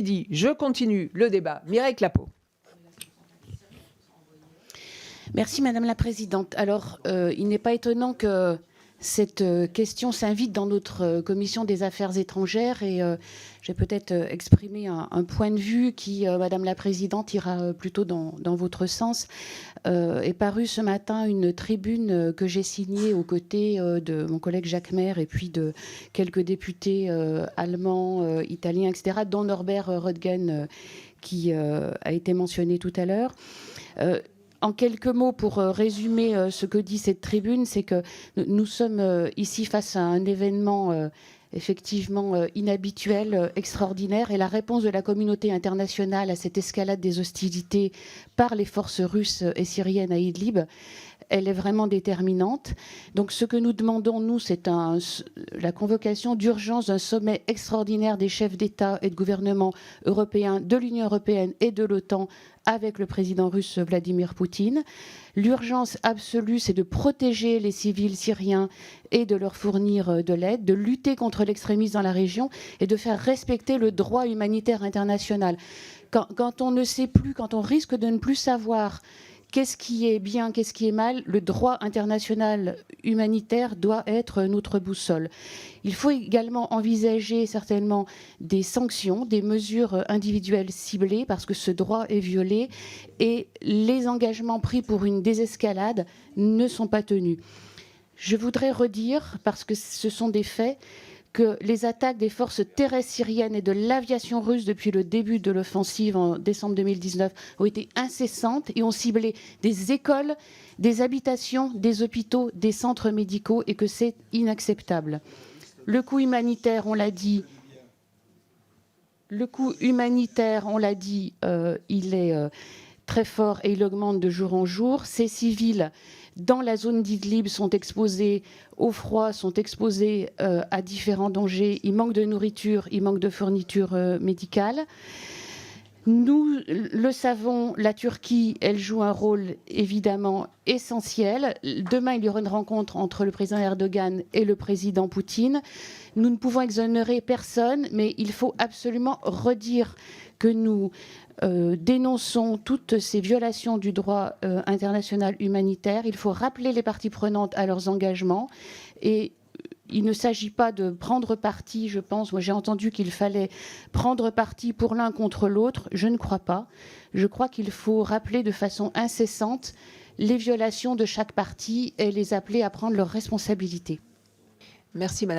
Dit, je continue le débat. Mireille Clapeau. Merci Madame la Présidente. Alors, il n'est pas étonnant que cette question s'invite dans notre commission des affaires étrangères et j'ai peut-être exprimé un point de vue qui, Madame la Présidente, ira plutôt dans votre sens. Est parue ce matin une tribune que j'ai signée aux côtés de mon collègue Jacques Maire et puis de quelques députés allemands, italiens, etc., dont Norbert Röttgen qui a été mentionné tout à l'heure. En quelques mots, pour résumer ce que dit cette tribune, c'est que nous sommes ici face à un événement effectivement inhabituel, extraordinaire, et la réponse de la communauté internationale à cette escalade des hostilités par les forces russes et syriennes à Idlib, elle est vraiment déterminante. Donc ce que nous demandons, nous, c'est la convocation d'urgence d'un sommet extraordinaire des chefs d'État et de gouvernement européens, de l'Union européenne et de l'OTAN avec le président russe Vladimir Poutine. L'urgence absolue, c'est de protéger les civils syriens et de leur fournir de l'aide, de lutter contre l'extrémisme dans la région et de faire respecter le droit humanitaire international. Quand on ne sait plus, quand on risque de ne plus savoir qu'est-ce qui est bien, qu'est-ce qui est mal, le droit international humanitaire doit être notre boussole. Il faut également envisager certainement des sanctions, des mesures individuelles ciblées, parce que ce droit est violé et les engagements pris pour une désescalade ne sont pas tenus. Je voudrais redire, parce que ce sont des faits, que les attaques des forces terrestres syriennes et de l'aviation russe depuis le début de l'offensive en décembre 2019 ont été incessantes et ont ciblé des écoles, des habitations, des hôpitaux, des centres médicaux et que c'est inacceptable. Le coût humanitaire, on l'a dit, il est très fort et il augmente de jour en jour. Ces civils dans la zone d'Idlib sont exposés au froid, sont exposés à différents dangers. Il manque de nourriture, il manque de fournitures médicales. Nous le savons, la Turquie, elle joue un rôle évidemment essentiel. Demain, il y aura une rencontre entre le président Erdogan et le président Poutine. Nous ne pouvons exonérer personne, mais il faut absolument redire que nous dénonçons toutes ces violations du droit international humanitaire. Il faut rappeler les parties prenantes à leurs engagements et il ne s'agit pas de prendre parti, je pense. Moi, j'ai entendu qu'il fallait prendre parti pour l'un contre l'autre. Je ne crois pas. Je crois qu'il faut rappeler de façon incessante les violations de chaque partie et les appeler à prendre leurs responsabilités. Merci, Madame.